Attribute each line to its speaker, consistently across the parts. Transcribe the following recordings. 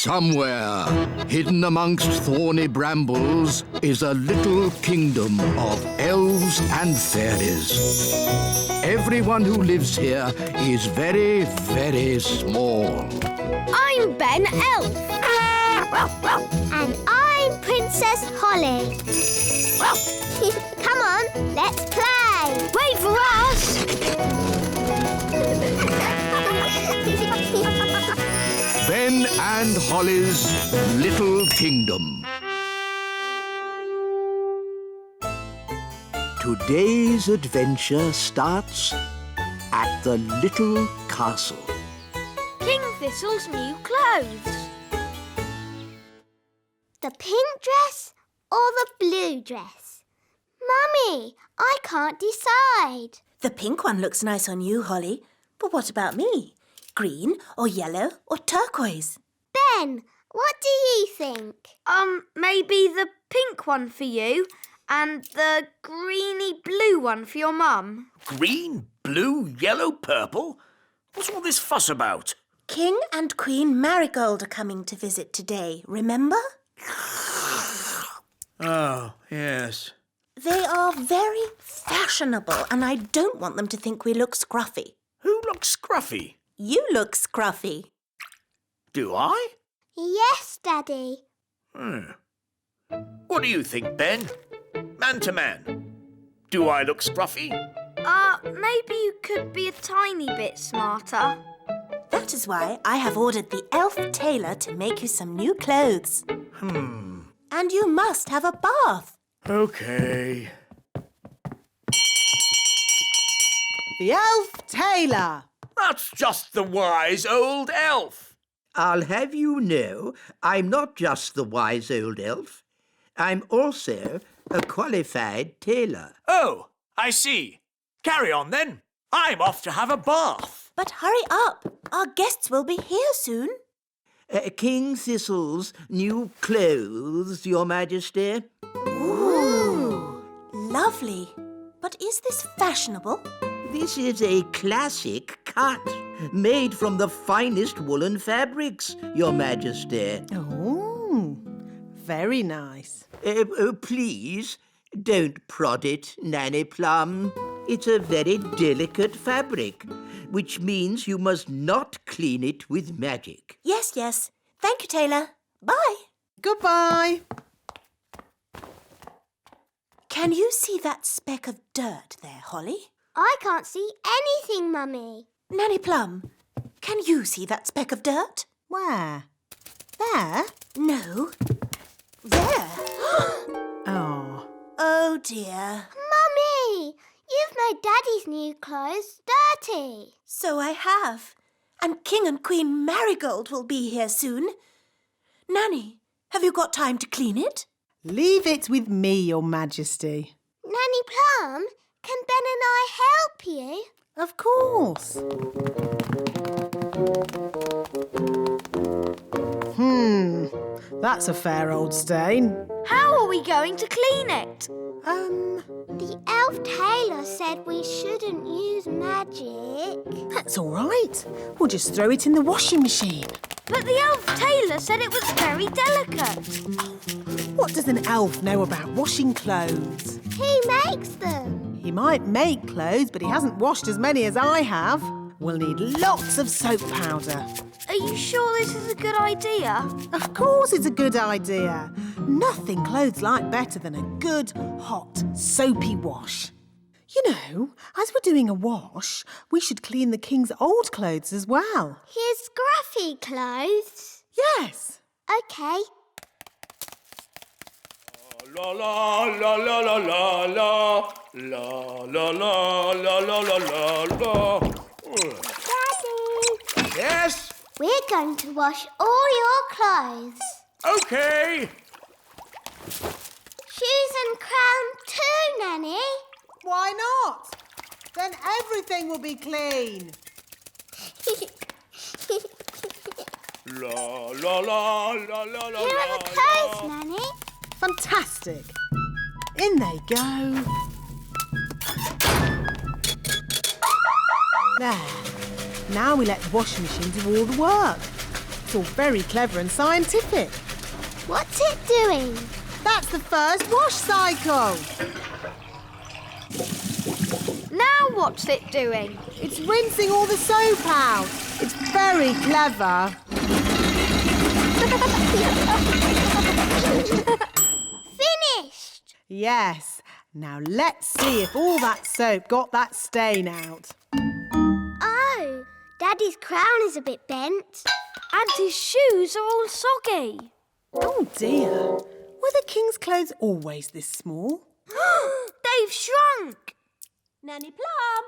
Speaker 1: Somewhere, hidden amongst thorny brambles, is a little kingdom of elves and fairies. Everyone who lives here is very, very small.
Speaker 2: I'm Ben Elf.
Speaker 3: And I'm Princess Holly. Come on, let's play.
Speaker 2: Wait for us.
Speaker 1: Ben and Holly's Little Kingdom. Today's adventure starts at the little castle.
Speaker 2: King Thistle's new clothes.
Speaker 3: The pink dress or the blue dress? Mummy, I can't decide.
Speaker 4: The pink one looks nice on you, Holly. But what about me? Green or yellow or turquoise?
Speaker 3: Ben, what do you think?
Speaker 2: Maybe the pink one for you and the greeny blue one for your mum.
Speaker 5: Green, blue, yellow, purple? What's all this fuss about?
Speaker 4: King and Queen Marigold are coming to visit today, remember?
Speaker 5: Oh, yes.
Speaker 4: They are very fashionable and I don't want them to think we look scruffy.
Speaker 5: Who looks scruffy?
Speaker 4: You look scruffy.
Speaker 5: Do I?
Speaker 3: Yes, Daddy.
Speaker 5: What do you think, Ben? Man to man. Do I look scruffy?
Speaker 2: Maybe you could be a tiny bit smarter.
Speaker 4: That is why I have ordered the elf tailor to make you some new clothes. And you must have a bath.
Speaker 5: OK.
Speaker 6: The elf tailor.
Speaker 5: That's just the wise old elf.
Speaker 7: I'll have you know, I'm not just the wise old elf. I'm also a qualified tailor.
Speaker 5: Oh, I see. Carry on, then. I'm off to have a bath.
Speaker 4: But hurry up. Our guests will be here soon.
Speaker 7: King Thistle's new clothes, Your Majesty.
Speaker 4: Ooh, lovely. But is this fashionable?
Speaker 7: This is a classic cut, made from the finest woolen fabrics, Your Majesty.
Speaker 6: Oh, very nice.
Speaker 7: Please, don't prod it, Nanny Plum. It's a very delicate fabric, which means you must not clean it with magic.
Speaker 4: Yes, yes. Thank you, tailor. Bye.
Speaker 6: Goodbye.
Speaker 4: Can you see that speck of dirt there, Holly?
Speaker 3: I can't see anything, Mummy.
Speaker 4: Nanny Plum, can you see that speck of dirt?
Speaker 6: Where? There?
Speaker 4: No. There.
Speaker 6: Oh.
Speaker 4: Oh, dear.
Speaker 3: Mummy, you've made Daddy's new clothes dirty.
Speaker 4: So I have. And King and Queen Marigold will be here soon. Nanny, have you got time to clean it?
Speaker 6: Leave it with me, Your Majesty.
Speaker 3: Nanny Plum, can Ben and I help you?
Speaker 6: Of course. That's a fair old stain.
Speaker 2: How are we going to clean it?
Speaker 3: The elf tailor said we shouldn't use magic.
Speaker 6: That's all right. We'll just throw it in the washing machine.
Speaker 2: But the elf tailor said it was very delicate.
Speaker 6: What does an elf know about washing clothes?
Speaker 3: He makes them.
Speaker 6: He might make clothes, but he hasn't washed as many as I have. We'll need lots of soap powder.
Speaker 2: Are you sure this is a good idea?
Speaker 6: Of course it's a good idea. Nothing clothes like better than a good, hot, soapy wash. You know, as we're doing a wash, we should clean the king's old clothes as well.
Speaker 3: His scruffy clothes?
Speaker 6: Yes.
Speaker 3: OK.
Speaker 5: La la la la la la la la la la la la la la.
Speaker 3: Daddy,
Speaker 5: Yes?
Speaker 3: we're going to wash all your clothes.
Speaker 5: OK.
Speaker 3: Shoes and crown too, Nanny.
Speaker 6: Why not? Then everything will be clean.
Speaker 5: La la la la la la.
Speaker 3: Here are the clothes, Nanny.
Speaker 6: Fantastic. In they go. There. Now we let the washing machine do all the work. It's all very clever and scientific.
Speaker 3: What's it doing?
Speaker 6: That's the first wash cycle.
Speaker 2: Now what's it doing?
Speaker 6: It's rinsing all the soap out. It's very clever.
Speaker 3: Finished!
Speaker 6: Yes. Now let's see if all that soap got that stain out.
Speaker 3: Oh, Daddy's crown is a bit bent.
Speaker 2: And his shoes are all soggy.
Speaker 6: Oh dear. Were the king's clothes always this small?
Speaker 2: They've shrunk.
Speaker 4: Nanny Plum,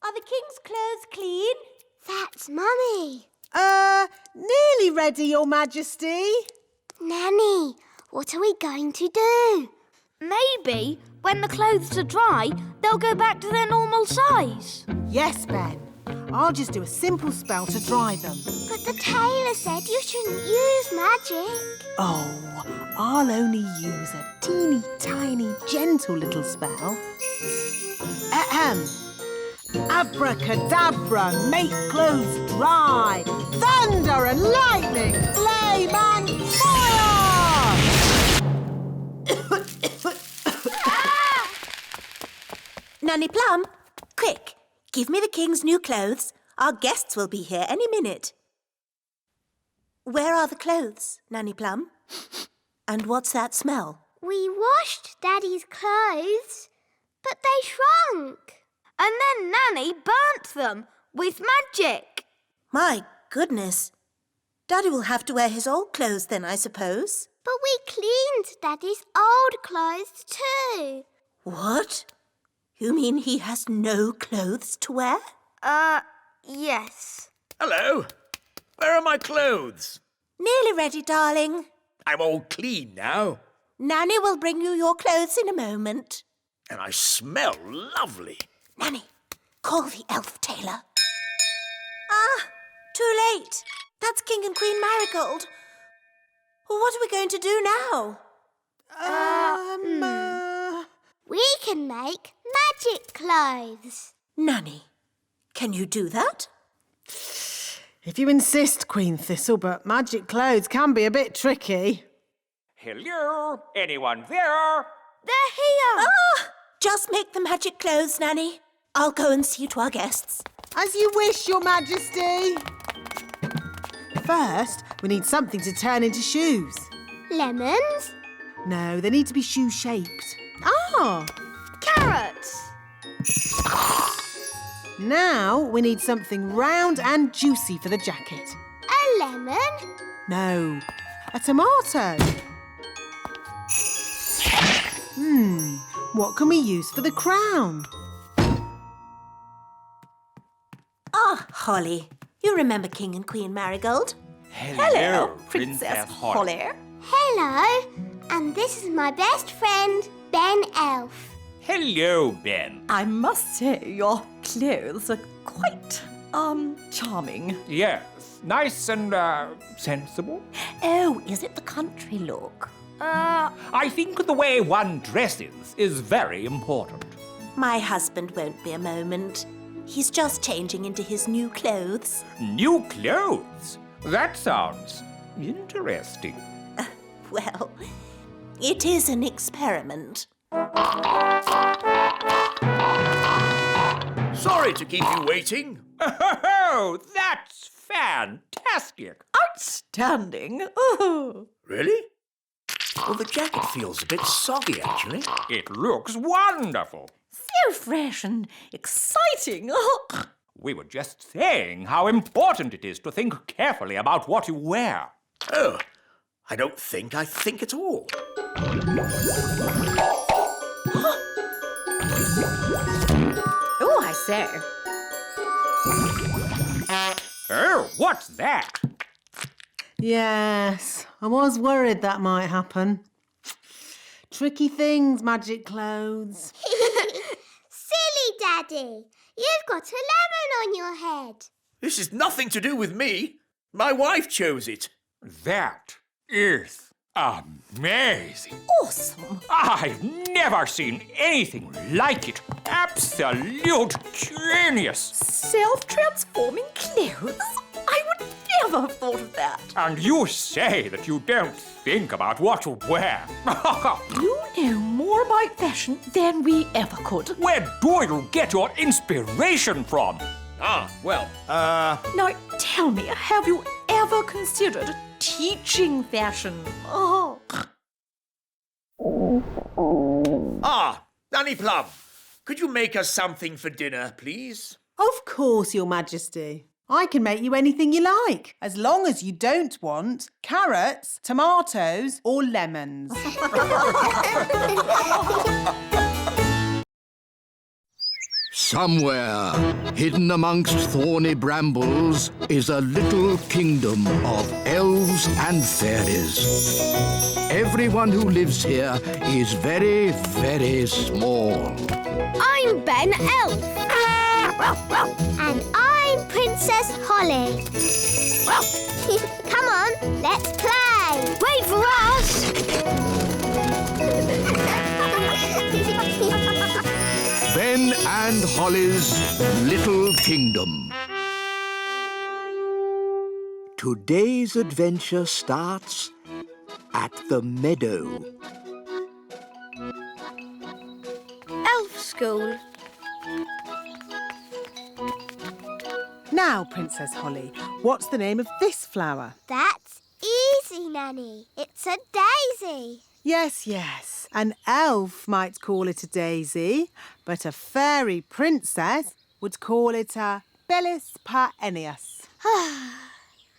Speaker 4: are the king's clothes clean?
Speaker 3: That's Mummy.
Speaker 6: Nearly ready, Your Majesty.
Speaker 3: Nanny, what are we going to do?
Speaker 2: Maybe when the clothes are dry, they'll go back to their normal size.
Speaker 6: Yes, Ben. I'll just do a simple spell to dry them.
Speaker 3: But the tailor said you shouldn't use magic.
Speaker 6: Oh, I'll only use a teeny tiny gentle little spell. Ahem. Abracadabra, make clothes dry. Thunder and lightning, flame and fire!
Speaker 4: Nanny Plum, quick, give me the king's new clothes. Our guests will be here any minute. Where are the clothes, Nanny Plum? And what's that smell?
Speaker 3: We washed Daddy's clothes, but they shrunk.
Speaker 2: And then Nanny burnt them with magic.
Speaker 4: My goodness. Daddy will have to wear his old clothes then, I suppose.
Speaker 3: But we cleaned Daddy's old clothes too.
Speaker 4: What? You mean he has no clothes to wear?
Speaker 2: Yes.
Speaker 5: Hello. Where are my clothes?
Speaker 4: Nearly ready, darling.
Speaker 5: I'm all clean now.
Speaker 4: Nanny will bring you your clothes in a moment.
Speaker 5: And I smell lovely.
Speaker 4: Nanny, call the elf tailor. Ah, too late. That's King and Queen Marigold. What are we going to do now?
Speaker 3: We can make magic clothes.
Speaker 4: Nanny, can you do that?
Speaker 6: If you insist, Queen Thistle, but magic clothes can be a bit tricky.
Speaker 8: Hello? Anyone there?
Speaker 2: They're here.
Speaker 4: Ah, just make the magic clothes, Nanny. I'll go and see to our guests.
Speaker 6: As you wish, Your Majesty. First, we need something to turn into shoes.
Speaker 3: Lemons?
Speaker 6: No, they need to be shoe-shaped. Ah!
Speaker 2: Carrots.
Speaker 6: Now we need something round and juicy for the jacket.
Speaker 3: A lemon?
Speaker 6: No, a tomato. What can we use for the crown?
Speaker 4: Ah, Holly. You remember King and Queen Marigold?
Speaker 8: Hello, Princess Holly.
Speaker 3: Hello. And this is my best friend, Ben Elf.
Speaker 8: Hello, Ben.
Speaker 9: I must say your clothes are quite, charming.
Speaker 8: Yes, nice and, sensible.
Speaker 9: Oh, is it the country look?
Speaker 8: I think the way one dresses is very important.
Speaker 4: My husband won't be a moment. He's just changing into his new clothes.
Speaker 8: New clothes? That sounds interesting.
Speaker 4: Well, it is an experiment.
Speaker 5: Sorry to keep you waiting.
Speaker 8: Oh, that's fantastic.
Speaker 9: Outstanding. Oh.
Speaker 5: Really? Well, the jacket feels a bit soggy, actually.
Speaker 8: It looks wonderful.
Speaker 9: So fresh and exciting. Oh.
Speaker 8: We were just saying how important it is to think carefully about what you wear.
Speaker 5: Oh, I don't think I think at all.
Speaker 9: Oh, I say.
Speaker 8: Oh, what's that?
Speaker 6: Yes, I was worried that might happen. Tricky things, magic clothes.
Speaker 3: Silly Daddy. You've got a lemon on your head.
Speaker 5: This is nothing to do with me. My wife chose it.
Speaker 8: That is amazing.
Speaker 9: Awesome.
Speaker 8: I've never seen anything like it. Absolute genius.
Speaker 9: Self-transforming clothes? I would ever have thought of that?
Speaker 8: And you say that you don't think about what to wear.
Speaker 9: You know more about fashion than we ever could.
Speaker 8: Where do you get your inspiration from?
Speaker 9: Now, tell me, have you ever considered teaching fashion? Oh.
Speaker 10: Nanny Plum, could you make us something for dinner, please?
Speaker 6: Of course, Your Majesty. I can make you anything you like, as long as you don't want carrots, tomatoes or lemons.
Speaker 1: Somewhere, hidden amongst thorny brambles, is a little kingdom of elves and fairies. Everyone who lives here is very, very small.
Speaker 3: I'm Ben Elf. And I'm Princess Holly. Come on, let's play.
Speaker 2: Wait for us!
Speaker 1: Ben and Holly's Little Kingdom. Today's adventure starts at the meadow.
Speaker 2: Elf school.
Speaker 6: Now, Princess Holly, what's the name of this flower?
Speaker 3: That's easy, Nanny. It's a daisy.
Speaker 6: Yes, yes. An elf might call it a daisy, but a fairy princess would call it a Bellis perennius.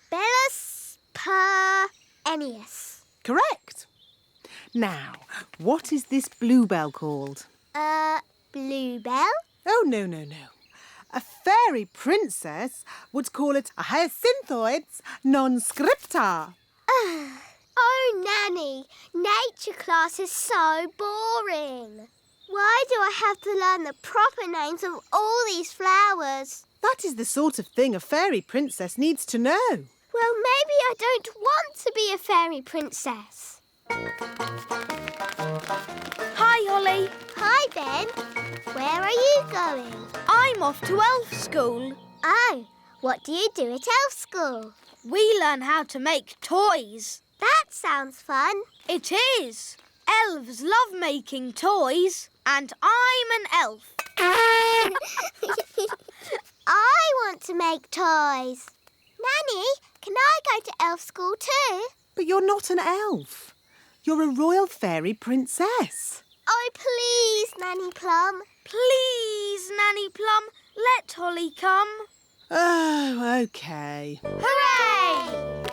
Speaker 3: Bellis perennius.
Speaker 6: Correct. Now, what is this bluebell called?
Speaker 3: Bluebell?
Speaker 6: Oh, no, no, no. A fairy princess would call it a Hyacinthoids non scripta.
Speaker 3: Oh, Nanny, nature class is so boring. Why do I have to learn the proper names of all these flowers?
Speaker 6: That is the sort of thing a fairy princess needs to know.
Speaker 3: Well, maybe I don't want to be a fairy princess.
Speaker 2: Hi, Holly.
Speaker 3: Hi, Ben. Where are you going?
Speaker 2: I'm off to elf school.
Speaker 3: Oh, what do you do at elf school?
Speaker 2: We learn how to make toys.
Speaker 3: That sounds fun.
Speaker 2: It is. Elves love making toys, and I'm an elf.
Speaker 3: I want to make toys. Nanny, can I go to elf school too?
Speaker 6: But you're not an elf. You're a royal fairy princess.
Speaker 3: Oh, please, Nanny Plum.
Speaker 2: Please, Nanny Plum, let Holly come.
Speaker 6: Oh, OK.
Speaker 2: Hooray!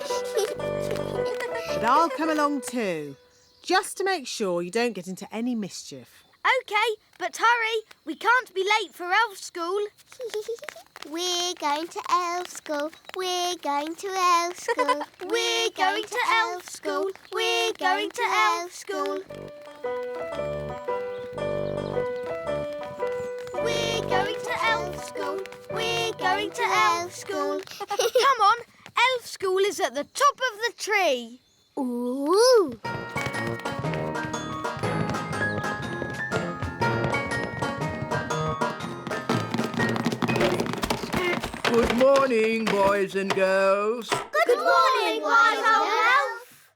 Speaker 6: But I'll come along too, just to make sure you don't get into any mischief.
Speaker 2: OK, but hurry. We can't be late for elf school.
Speaker 3: We're going to elf school. We're going to elf school.
Speaker 2: We're going to elf school. We're going to elf school. We're going to elf school. We're going to elf school. Come on, elf school is at the top of the tree.
Speaker 3: Ooh!
Speaker 7: Good morning, boys and girls.
Speaker 3: Good morning, wise old elf.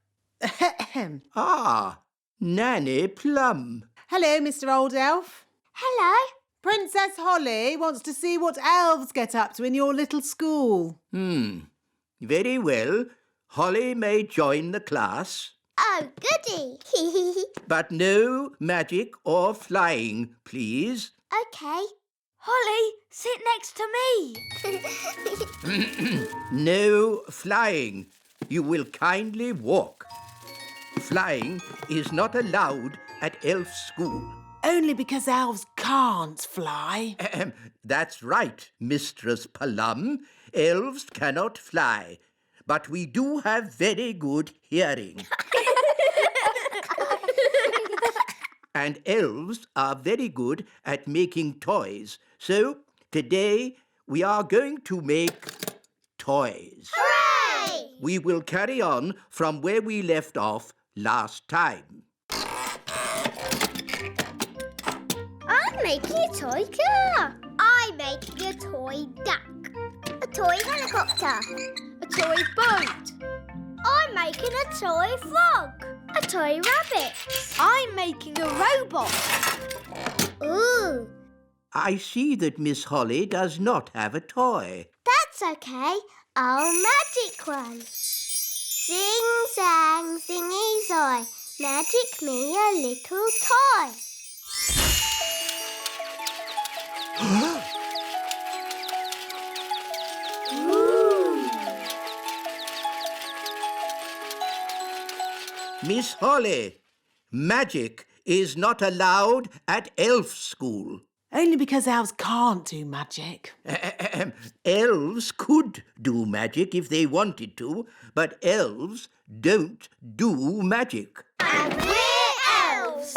Speaker 6: Ahem.
Speaker 7: Ah, Nanny Plum.
Speaker 6: Hello, Mr. Old Elf.
Speaker 3: Hello.
Speaker 6: Princess Holly wants to see what elves get up to in your little school.
Speaker 7: Very well. Holly may join the class,
Speaker 3: Oh, goody.
Speaker 7: but no magic or flying, please.
Speaker 3: OK.
Speaker 2: Holly, sit next to me.
Speaker 7: No flying. You will kindly walk. Flying is not allowed at elf school.
Speaker 6: Only because elves can't fly.
Speaker 7: That's right, Mistress Plum. Elves cannot fly, but we do have very good hearing. And elves are very good at making toys. So today we are going to make toys.
Speaker 3: Hooray!
Speaker 7: We will carry on from where we left off last time.
Speaker 3: I'm making a toy car. I'm making a toy duck. A toy helicopter. A
Speaker 2: toy boat.
Speaker 3: I'm making a toy frog. A toy rabbit.
Speaker 2: I'm making a robot.
Speaker 3: Ooh,
Speaker 7: I see that Miss Holly does not have a toy.
Speaker 3: that's okay. I'll magic one. Zing, zang, zingy, zoy. Magic me a little toy.
Speaker 7: Miss Holly, magic is not allowed at elf school.
Speaker 6: Only because elves can't do magic.
Speaker 7: Elves could do magic if they wanted to, but elves don't do magic.
Speaker 3: And we're elves.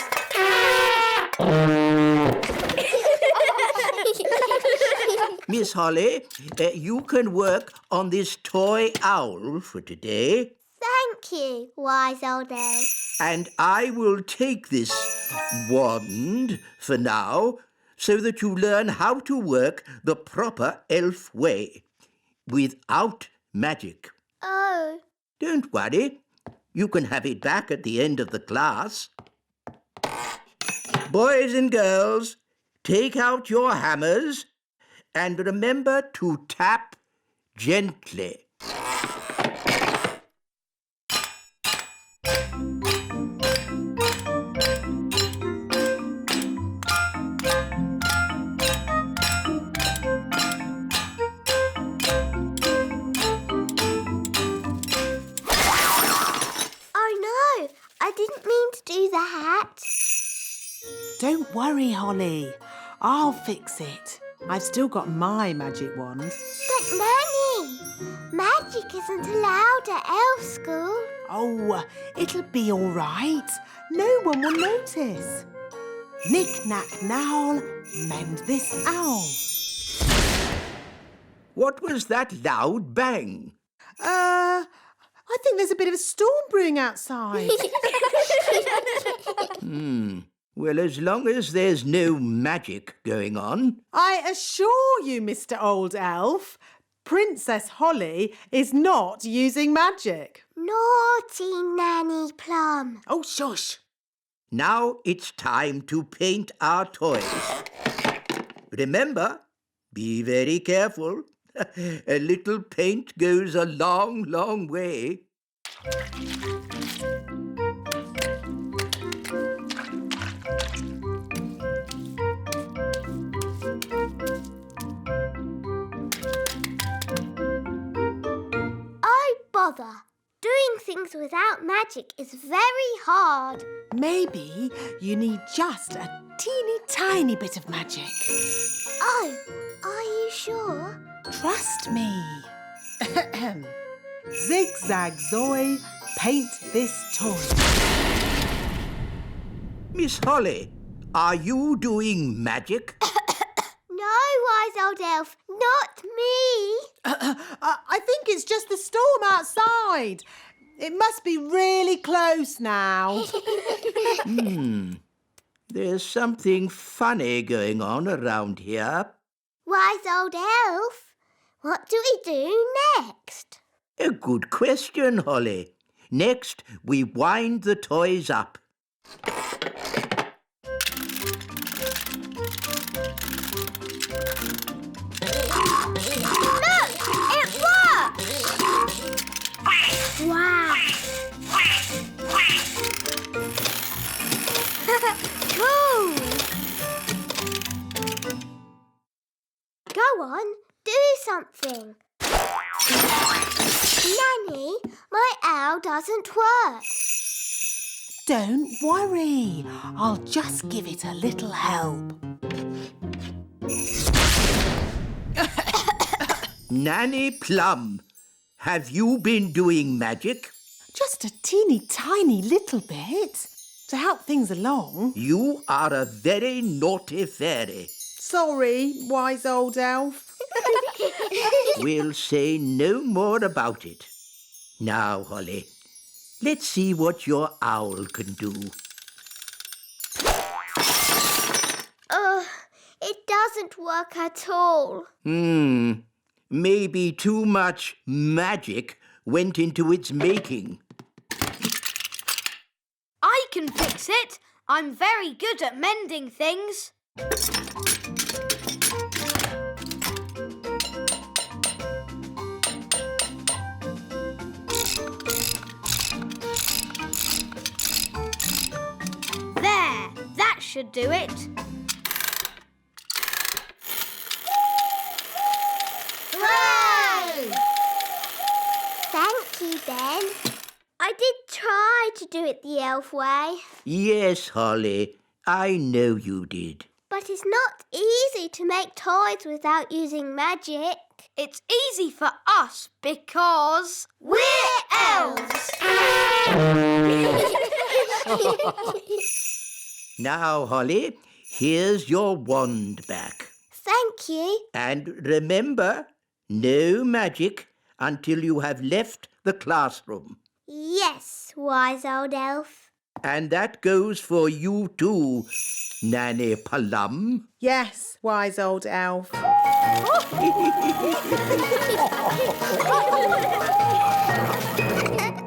Speaker 7: Miss Holly, you can work on this toy owl for today,
Speaker 3: Thank you, wise old elf.
Speaker 7: and I will take this wand for now so that you learn how to work the proper elf way, without magic.
Speaker 3: Oh,
Speaker 7: Don't worry, you can have it back at the end of the class. Boys and girls, take out your hammers and remember to tap gently.
Speaker 3: oh no, I didn't mean to do that.
Speaker 6: Don't worry, Holly. I'll fix it. I've still got my magic wand.
Speaker 3: But Nanny, magic isn't allowed at elf school.
Speaker 6: Oh, it'll be all right. No one will notice. Knick, knack, knowl, mend this owl.
Speaker 7: What was that loud bang?
Speaker 6: I think there's a bit of a storm brewing outside.
Speaker 7: Well, as long as there's no magic going on.
Speaker 6: I assure you, Mr. Old Elf, Princess Holly is not using magic.
Speaker 3: Naughty Nanny Plum.
Speaker 6: Oh, shush.
Speaker 7: Now it's time to paint our toys. Remember, be very careful. A little paint goes a long, long way.
Speaker 3: Oh, bother. Doing things without magic is very hard.
Speaker 6: Maybe you need just a teeny tiny bit of magic.
Speaker 3: Oh, are you sure?
Speaker 6: Trust me. Zigzag Zoe, paint this toy.
Speaker 7: Miss Holly, are you doing magic?
Speaker 3: No, wise old elf, not me.
Speaker 6: I think it's just the storm outside. It must be really close now.
Speaker 7: There's something funny going on around here.
Speaker 3: Wise old elf, what do we do next?
Speaker 7: A good question, Holly. Next, we wind the toys up.
Speaker 3: Look, it works! Wow! Cool! Go on, do something. Nanny, my owl doesn't work.
Speaker 6: Don't worry. I'll just give it a little help.
Speaker 7: Nanny Plum, have you been doing magic?
Speaker 6: Just a teeny tiny little bit to help things along.
Speaker 7: You are a very naughty fairy.
Speaker 6: Sorry, wise old elf.
Speaker 7: We'll say no more about it. Now, Holly, let's see what your owl can do.
Speaker 3: It doesn't work at all.
Speaker 7: Maybe too much magic went into its making.
Speaker 2: I can fix it. I'm very good at mending things. There, that should do it.
Speaker 3: Hooray! Thank you, Ben. I did try to do it the elf way.
Speaker 7: Yes, Holly, I know you did.
Speaker 3: But it's not easy to make toys without using magic.
Speaker 2: It's easy for us because
Speaker 3: We're elves!
Speaker 7: Now, Holly, here's your wand back.
Speaker 3: Thank you.
Speaker 7: And remember, no magic until you have left the classroom.
Speaker 3: Yes, wise old elf.
Speaker 7: And that goes for you too, Nanny Plum.
Speaker 6: Yes, wise old elf.